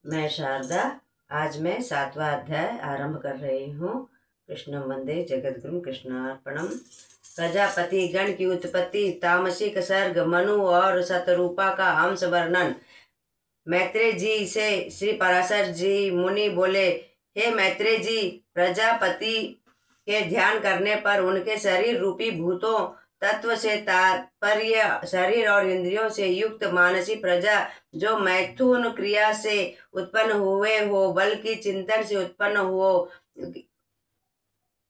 मैं शारदा। आज मैं 7वां अध्याय आरंभ कर रही हूँ। कृष्णं वंदे जगद्गुरुं कृष्णार्पणम। प्रजापति गण की उत्पत्ति, तामसिक सर्ग, मनु और शतरूपा का अंश वर्णन। मैत्रेय जी से श्री पराशर जी मुनि बोले, हे मैत्रेय जी, प्रजापति के ध्यान करने पर उनके शरीर रूपी भूतों तत्व से तात्पर्य शरीर और इंद्रियों से युक्त मानसी प्रजा जो मैथुन क्रिया से उत्पन्न हुए हो, बल्कि चिंतन से उत्पन्न हो,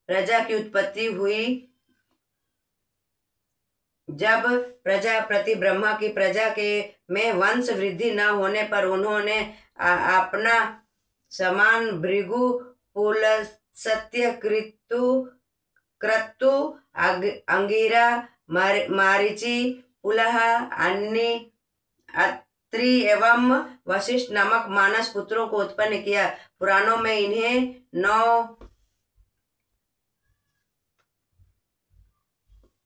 प्रजा की उत्पत्ति हुई। जब प्रजापति ब्रह्मा की प्रजा के में वंश वृद्धि न होने पर उन्होंने अपना समान भृगु पुलस्त्य क्रतु अंगिरा मारीचि पुलह अन्य अत्रि एवं वशिष्ठ नामक मानस पुत्रों को उत्पन्न किया। पुराणों में इन्हें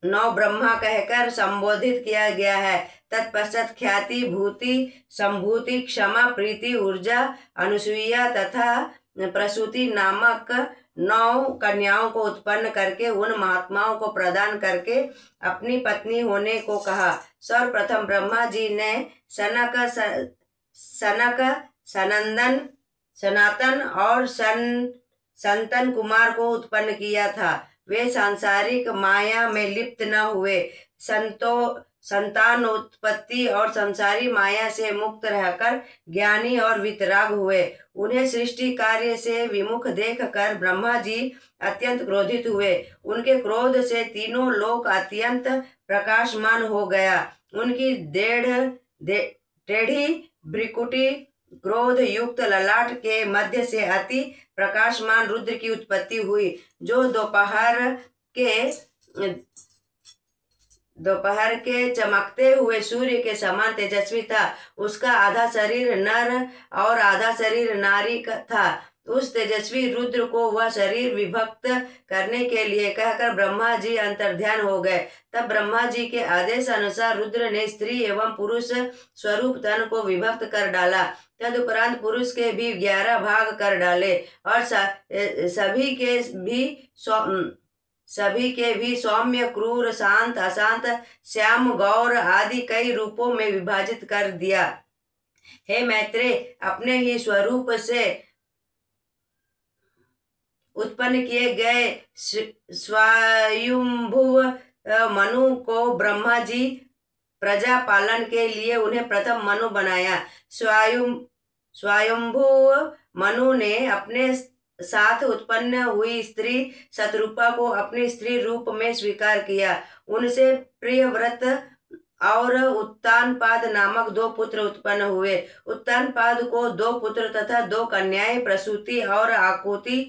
नौ ब्रह्मा कहकर संबोधित किया गया है। तत्पश्चात ख्याति, भूति, संभूति, क्षमा, प्रीति, ऊर्जा, अनुसूया तथा प्रसूति नामक 9 कन्याओं को उत्पन्न करके उन महात्माओं को प्रदान करके अपनी पत्नी होने को कहा। सर्वप्रथम ब्रह्मा जी ने सनक, सनंदन, सनातन और संतन कुमार को उत्पन्न किया था। वे सांसारिक माया में लिप्त न हुए, संतान उत्पत्ति और संसारी माया से मुक्त रहकर ज्ञानी और वितराग हुए। उन्हें सृष्टि कार्य से विमुख देखकर ब्रह्मा जी अत्यंत क्रोधित हुए। उनके क्रोध से तीनों लोक अत्यंत प्रकाशमान हो गया। उनकी टेढ़ी भ्रिकुटी, क्रोध युक्त ललाट के मध्य से अति प्रकाशमान रुद्र की उत्पत्ति हुई, जो दोपहर के चमकते हुए सूर्य के समान तेजस्वी था। उसका आधा शरीर नर और आधा शरीर नारी था। उस तेजस्वी रुद्र को वह शरीर विभक्त करने के लिए कहकर ब्रह्मा जी अंतर्ध्यान हो गए। तब ब्रह्मा जी के आदेश अनुसार रुद्र ने स्त्री एवं पुरुष स्वरूप तन को विभक्त कर डाला। तदुपरांत पुरुष के भी 11 भाग कर डाले और सभी के भी सौम्य, क्रूर, शांत, अशांत, श्याम, गौर आदि कई रूपों में विभाजित कर दिया। हे मैत्रेय, अपने ही स्वरूप से उत्पन्न किए गए स्वयंभुव मनु को ब्रह्मा जी प्रजा पालन के लिए उन्हें प्रथम मनु बनाया। स्वयंभुव मनु ने अपने साथ उत्पन्न हुई स्त्री शतरूपा को अपने स्त्री रूप में स्वीकार किया। उनसे प्रियव्रत और उत्तानपाद नामक 2 पुत्र उत्पन्न हुए। उत्तानपाद को 2 पुत्र तथा 2 कन्याएं प्रसूति और आकुति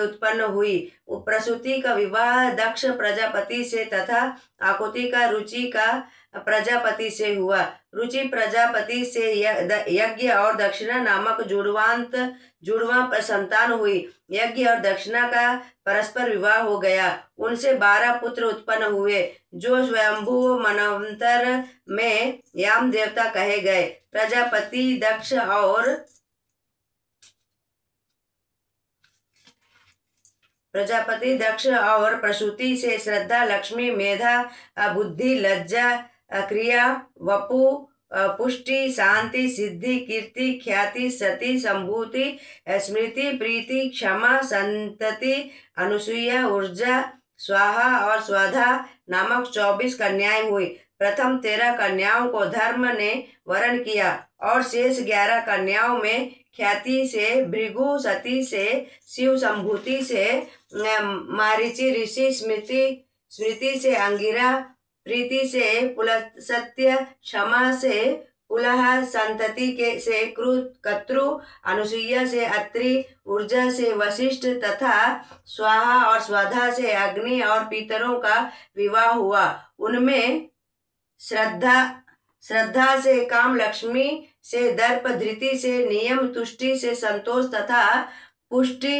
उत्पन्न हुई। प्रसूति का विवाह दक्ष प्रजापति से तथा आकुति का रुचि का प्रजापति से हुआ। रुचि प्रजापति से यज्ञ और दक्षिणा नामक जुड़वा संतान हुई। यज्ञ और दक्षिणा का परस्पर विवाह हो गया। उनसे 12 पुत्र उत्पन्न हुए, जो स्वयंभू मनवंतर में याम देवता कहे गए। प्रजापति दक्ष और प्रसूति से श्रद्धा, लक्ष्मी, मेधा, बुद्धि, लज्जा, क्रिया, वपु, पुष्टि, शांति, सिद्धि, कीर्ति, ख्याति, सती, संभूति, स्मृति, प्रीति, क्षमा, संतति, अनुसूया, ऊर्जा, स्वाहा और स्वधा नामक 24 कन्याएं हुई। प्रथम 13 कन्याओं को धर्म ने वरण किया और शेष 11 कन्याओं में ख्याति से भृगु, सती से शिव, संभूति से मारीचि ऋषि, स्मृति से अंगिरा, प्रीति से पुलस्त्य, क्षमा से पुलह, संतति से क्रतु, अनुसूया से अत्रि, ऊर्जा से वशिष्ठ तथा स्वाहा और स्वधा से अग्नि और पितरों का विवाह हुआ। उनमें श्रद्धा से काम, लक्ष्मी से दर्प, धृति से नियम, तुष्टि से संतोष तथा पुष्टि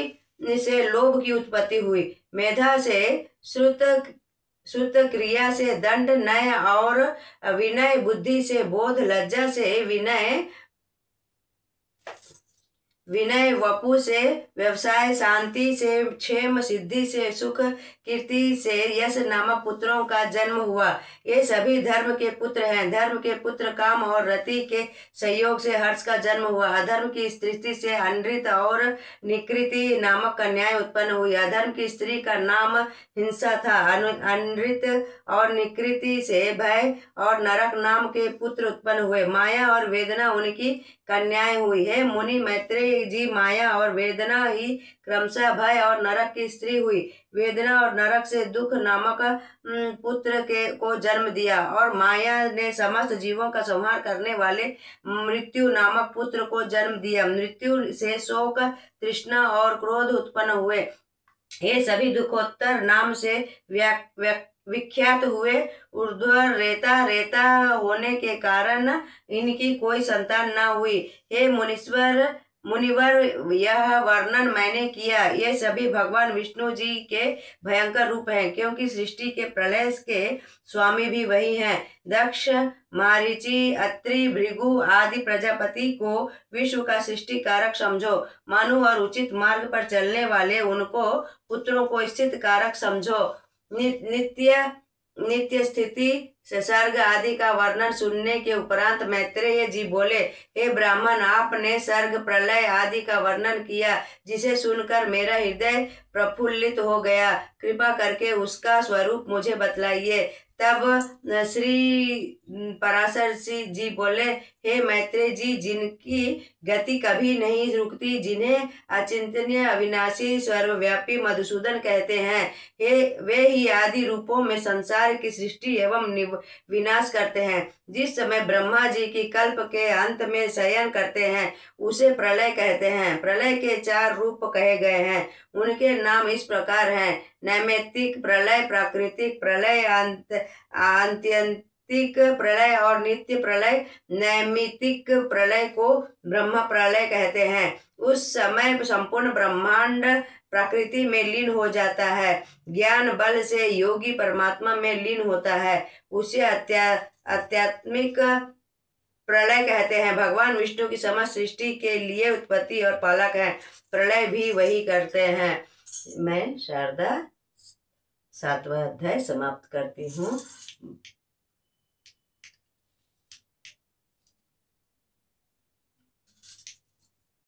से लोभ की उत्पत्ति हुई। मेधा से श्रुत, क्रिया से दंड, नय और विनय, बुद्धि से बोध, लज्जा से विनय, विनय, वपु से व्यवसाय, शांति से क्षेम, सिद्धि से सुख, कीर्ति से यश नामक पुत्रों का जन्म हुआ। ये सभी धर्म के पुत्र हैं। धर्म के पुत्र काम और रति के संयोग से हर्ष का जन्म हुआ। अधर्म की स्त्री से अनृत और निकृति नामक कन्याएं उत्पन्न हुई। अधर्म की स्त्री का नाम हिंसा था। अनृत और निकृति से भय और नरक नाम के पुत्र उत्पन्न हुए। माया और वेदना उनकी कन्याएं हुई। हे मुनि मैत्रेय जी, माया और वेदना ही क्रमशः भय और नरक की स्त्री हुई। वेदना और नरक से दुख नामक पुत्र के को जन्म दिया और माया ने समस्त जीवों का संहार करने वाले मृत्यु नामक पुत्र को जन्म दिया। मृत्यु से शोक, तृष्णा और क्रोध उत्पन्न हुए। ये सभी दुखोत्तर नाम से विख्यात हुए। ऊर्ध्व रेता रेता होने के कारण इनकी कोई संतान न हुई। हे मुनिवर, यह वर्णन मैंने किया। ये सभी भगवान विष्णु जी के भयंकर रूप हैं, क्योंकि सृष्टि के प्रलय के स्वामी भी वही हैं। दक्ष, मारीचि, अत्रि, भृगु आदि प्रजापति को विश्व का सृष्टि कारक समझो। मनु और उचित मार्ग पर चलने वाले उनको पुत्रों को स्थित कारक समझो। नित्य स्थिति सर्ग आदि का वर्णन सुनने के उपरांत मैत्रेय जी बोले, हे ब्राह्मण, आपने सर्ग, प्रलय आदि का वर्णन किया, जिसे सुनकर मेरा हृदय प्रफुल्लित हो गया। कृपा करके उसका स्वरूप मुझे बतलाइए। तब श्री पराशर जी बोले, हे मैत्रेय जी, जिनकी गति कभी नहीं रुकती, जिन्हें अचिंतनीय, अविनाशी, सर्वव्यापी मधुसूदन कहते हैं, वे ही आदि रूपों में संसार की सृष्टि एवं विनाश करते हैं। जिस समय ब्रह्मा जी की कल्प के अंत में शयन करते हैं, उसे प्रलय कहते हैं। प्रलय के 4 रूप कहे गए हैं। उनके नाम इस प्रकार हैं: नैमित्तिक प्रलय, प्राकृतिक प्रलय, आत्यंतिक प्रलय और नित्य प्रलय। नैमित्तिक प्रलय को ब्रह्म प्रलय कहते हैं। उस समय संपूर्ण ब्रह्मांड प्रकृति में लीन हो जाता है। ज्ञान बल से योगी परमात्मा में लीन होता है। उसे आध्यात्मिक प्रलय कहते हैं। भगवान विष्णु की समस्त सृष्टि के लिए उत्पत्ति और पालक है। प्रलय भी वही करते हैं। मैं शारदा 7वां अध्याय समाप्त करती हूँ।